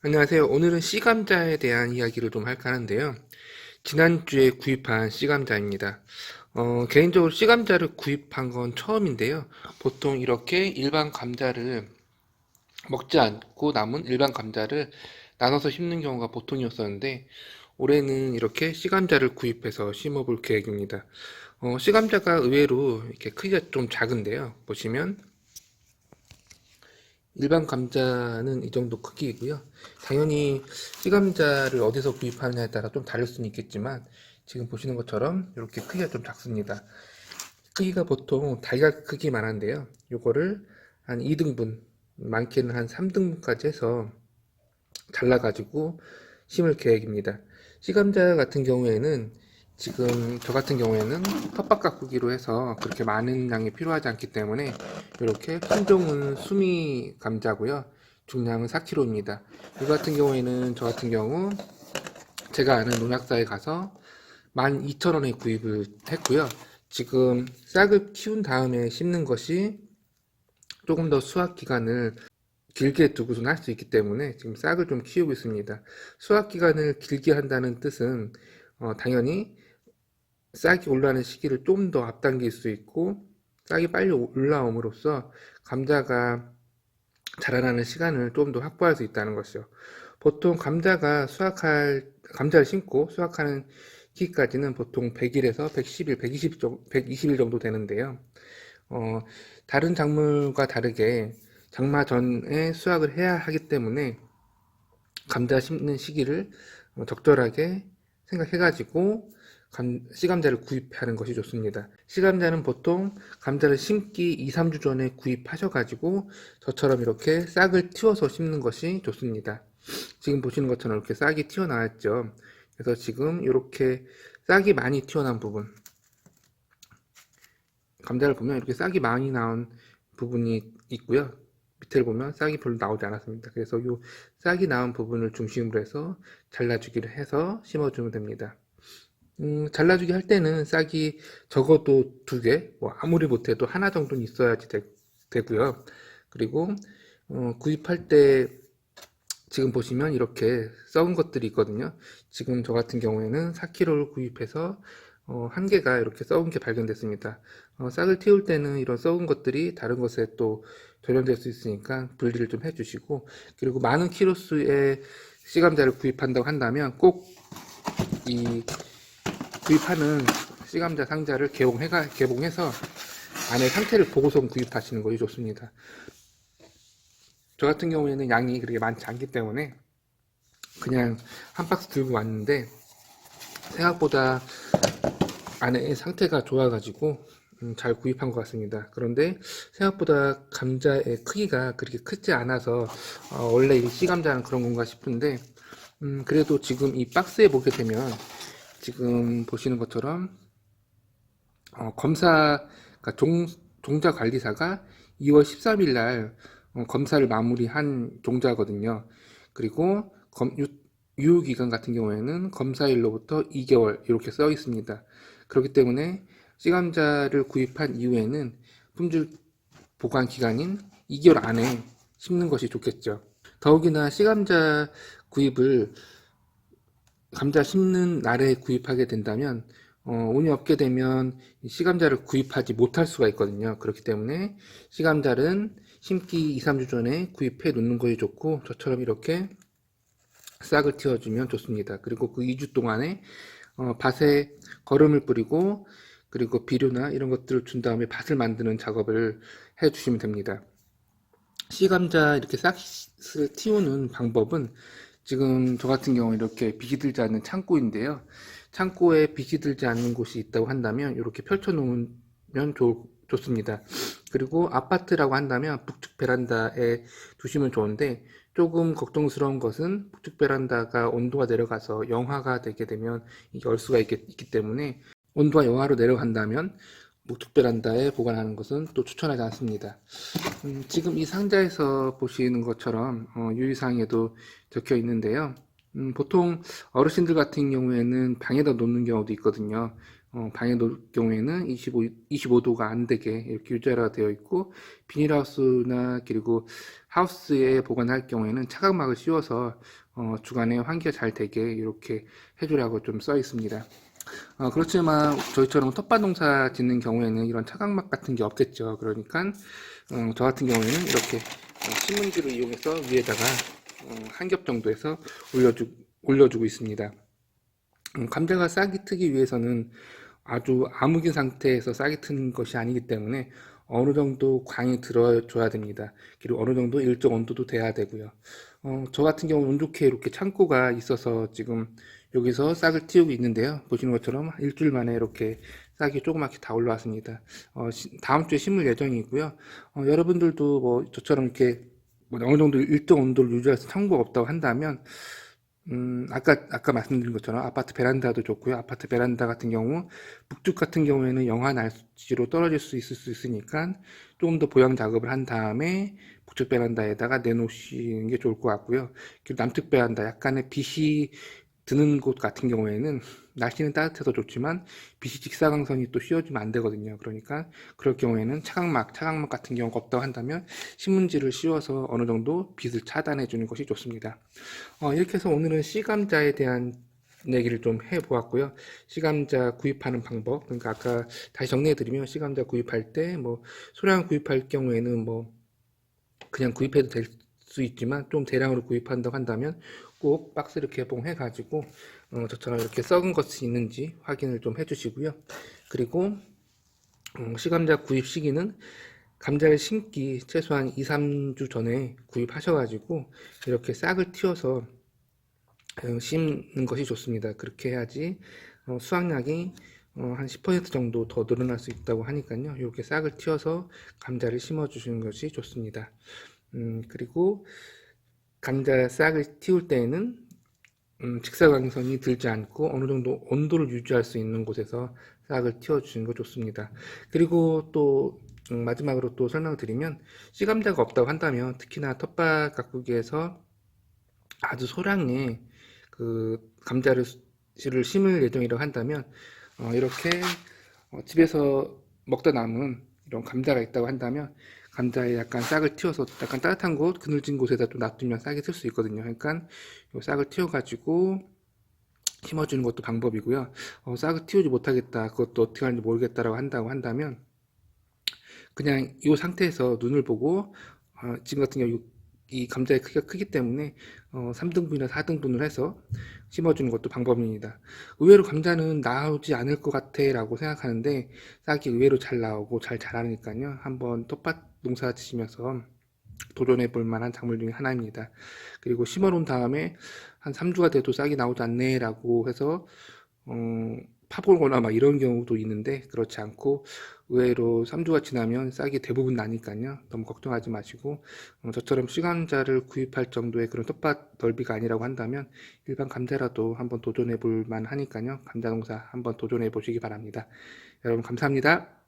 안녕하세요. 오늘은 씨감자에 대한 이야기를 좀 할까 하는데요. 지난주에 구입한 씨감자입니다. 개인적으로 씨감자를 구입한 건 처음인데요. 보통 이렇게 일반 감자를 먹지 않고 남은 일반 감자를 나눠서 심는 경우가 보통이었었는데, 올해는 이렇게 씨감자를 구입해서 심어볼 계획입니다. 씨감자가 의외로 이렇게 크기가 좀 작은데요. 보시면 일반 감자는 이 정도 크기이고요. 당연히 씨감자를 어디서 구입하느냐에 따라 좀 다를 수는 있겠지만 지금 보시는 것처럼 이렇게 크기가 좀 작습니다. 크기가 보통 달걀 크기만 한데요. 요거를 한 2등분, 많게는 한 3등분까지 해서 잘라가지고 심을 계획입니다. 씨감자 같은 경우에는 지금 저 같은 경우에는 텃밭 가꾸기로 해서 그렇게 많은 양이 필요하지 않기 때문에 이렇게 품종은 수미 감자고요. 중량은 4kg입니다. 이 같은 경우에는 저 같은 경우 제가 아는 농약사에 가서 12,000원에 구입을 했고요. 지금 싹을 틔운 다음에 심는 것이 조금 더 수확 기간을 길게 두고선 할 수 있기 때문에 지금 싹을 좀 키우고 있습니다. 수확 기간을 길게 한다는 뜻은 당연히 싹이 올라가는 시기를 좀 더 앞당길 수 있고 싹이 빨리 올라옴으로써 감자가 자라나는 시간을 좀 더 확보할 수 있다는 것이죠. 보통 감자를 심고 수확하는 시기까지는 보통 100일에서 110일, 120일 정도 되는데요. 어, 다른 작물과 다르게 장마 전에 수확을 해야 하기 때문에 감자 심는 시기를 적절하게 생각해가지고 씨감자를 구입하는 것이 좋습니다. 씨감자는 보통 감자를 심기 2, 3주 전에 구입하셔가지고 저처럼 이렇게 싹을 틔워서 심는 것이 좋습니다. 지금 보시는 것처럼 이렇게 싹이 튀어나왔죠. 그래서 지금 이렇게 싹이 많이 튀어나온 부분, 감자를 보면 이렇게 싹이 많이 나온 부분이 있고요. 밑에를 보면 싹이 별로 나오지 않았습니다. 그래서 이 싹이 나온 부분을 중심으로 해서 잘라주기를 해서 심어주면 됩니다. 잘라주기 할 때는 싹이 적어도 2개, 뭐 아무리 못해도 하나 정도는 있어야지 되고요. 그리고 구입할 때 지금 보시면 이렇게 썩은 것들이 있거든요. 지금 저 같은 경우에는 4kg를 구입해서 한 개가 이렇게 썩은 게 발견됐습니다. 싹을 틔울 때는 이런 썩은 것들이 다른 것에 또 전염될 수 있으니까 분리를 좀 해주시고, 그리고 많은 키로수의 씨감자를 구입한다고 한다면 꼭 이 구입하는 씨감자 상자를 개봉해서 안에 상태를 보고서 구입하시는 것이 좋습니다. 저 같은 경우에는 양이 그렇게 많지 않기 때문에 그냥 한 박스 들고 왔는데 생각보다 안에 상태가 좋아가지고 잘 구입한 것 같습니다. 그런데 생각보다 감자의 크기가 그렇게 크지 않아서 원래 이 씨감자는 그런 건가 싶은데 그래도 지금 이 박스에 보게 되면 지금 보시는 것처럼 그러니까 종자 관리사가 2월 13일 날 검사를 마무리한 종자거든요. 그리고 유효기간 같은 경우에는 검사일로부터 2개월 이렇게 써 있습니다. 그렇기 때문에 씨감자를 구입한 이후에는 품질 보관 기간인 2개월 안에 심는 것이 좋겠죠. 더욱이나 씨감자 구입을 감자 심는 날에 구입하게 된다면 운이 없게 되면 씨감자를 구입하지 못할 수가 있거든요. 그렇기 때문에 씨감자는 심기 2, 3주 전에 구입해 놓는 것이 좋고 저처럼 이렇게 싹을 틔워주면 좋습니다. 그리고 그 2주 동안에 밭에 거름을 뿌리고 그리고 비료나 이런 것들을 준 다음에 밭을 만드는 작업을 해주시면 됩니다. 씨감자 이렇게 싹을 틔우는 방법은 지금 저 같은 경우 이렇게 빛이 들지 않는 창고인데요. 창고에 빛이 들지 않는 곳이 있다고 한다면 이렇게 펼쳐 놓으면 좋습니다. 그리고 아파트라고 한다면 북측 베란다에 두시면 좋은데 조금 걱정스러운 것은 북측 베란다가 온도가 내려가서 영하가 되게 되면 이게 얼 수가 있기 때문에 온도가 영하로 내려간다면 북측 베란다에 보관하는 것은 또 추천하지 않습니다. 지금 이 상자에서 보시는 것처럼 유의사항에도 적혀 있는데요. 보통 어르신들 같은 경우에는 방에다 놓는 경우도 있거든요. 방에 놓을 경우에는 25도가 안 되게 이렇게 유자가 되어 있고, 비닐하우스나 그리고 하우스에 보관할 경우에는 차각막을 씌워서 주간에 환기가 잘 되게 이렇게 해주라고 좀 써 있습니다. 그렇지만 저희처럼 텃밭 농사 짓는 경우에는 이런 차각막 같은 게 없겠죠. 그러니까 저 같은 경우에는 이렇게 신문지를 이용해서 위에다가 한 겹 정도에서 올려주고 있습니다. 감자가 싹이 트기 위해서는 아주 아무긴 상태에서 싹이 트는 것이 아니기 때문에 어느 정도 광이 들어줘야 됩니다. 그리고 어느 정도 일정 온도도 돼야 되고요. 저 같은 경우는 운 좋게 이렇게 창고가 있어서 지금 여기서 싹을 틔우고 있는데요. 보시는 것처럼 일주일 만에 이렇게 싹이 조그맣게 다 올라왔습니다. 다음 주에 심을 예정이고요. 여러분들도 뭐 저처럼 이렇게 뭐 어느 정도 일정 온도를 유지해서 창고가 없다고 한다면 아까 말씀드린 것처럼 아파트 베란다도 좋고요. 아파트 베란다 같은 경우, 북쪽 같은 경우에는 영하 날씨로 떨어질 수 있을 수 있으니까 조금 더 보양 작업을 한 다음에 북쪽 베란다에다가 내놓으시는 게 좋을 것 같고요. 그리고 남쪽 베란다, 약간의 빛이 드는 곳 같은 경우에는 날씨는 따뜻해서 좋지만 빛이 직사광선이 또 씌워지면 안 되거든요. 그러니까 그럴 경우에는 차각막 같은 경우가 없다고 한다면 신문지를 씌워서 어느 정도 빛을 차단해 주는 것이 좋습니다. 이렇게 해서 오늘은 씨감자에 대한 얘기를 좀 해보았고요. 씨감자 구입하는 방법, 그러니까 아까 다시 정리해드리면 씨감자 구입할 때 뭐 소량 구입할 경우에는 뭐 그냥 구입해도 될 수 있지만 좀 대량으로 구입한다고 한다면 꼭 박스를 개봉해 가지고 저처럼 이렇게 썩은 것이 있는지 확인을 좀 해주시고요. 그리고 씨감자 구입 시기는 감자를 심기 최소한 2, 3주 전에 구입하셔가지고 이렇게 싹을 틔워서 심는 것이 좋습니다. 그렇게 해야지 수확량이 한 10% 정도 더 늘어날 수 있다고 하니까요. 이렇게 싹을 틔워서 감자를 심어 주시는 것이 좋습니다. 그리고 감자 싹을 틔울 때에는 직사광선이 들지 않고 어느 정도 온도를 유지할 수 있는 곳에서 싹을 틔워주시는 거 좋습니다. 그리고 또 마지막으로 또 설명드리면 씨감자가 없다고 한다면 특히나 텃밭 가꾸기에서 아주 소량의 그 감자를 심을 예정이라고 한다면 이렇게 집에서 먹다 남은 이런 감자가 있다고 한다면 감자에 약간 싹을 틔워서 약간 따뜻한 곳, 그늘진 곳에다 좀 놔두면 싹이 틀 수 있거든요. 그러니까 이 싹을 틔워가지고 심어주는 것도 방법이고요. 싹을 틔우지 못하겠다, 그것도 어떻게 하는지 모르겠다라고 한다면 그냥 이 상태에서 눈을 보고 지금 같은 경우 이 감자의 크기가 크기 때문에 3등분이나 4등분을 해서 심어주는 것도 방법입니다. 의외로 감자는 나오지 않을 것 같아 라고 생각하는데 싹이 의외로 잘 나오고 잘 자라니까요. 한번 텃밭 농사 지시면서 도전해 볼 만한 작물 중에 하나입니다. 그리고 심어 놓은 다음에 한 3주가 돼도 싹이 나오지 않네 라고 해서 파보거나 막 이런 경우도 있는데 그렇지 않고 의외로 3주가 지나면 싹이 대부분 나니까요. 너무 걱정하지 마시고 저처럼 씨감자를 구입할 정도의 그런 텃밭 넓이가 아니라고 한다면 일반 감자라도 한번 도전해 볼 만하니까요. 감자 농사 한번 도전해 보시기 바랍니다. 여러분 감사합니다.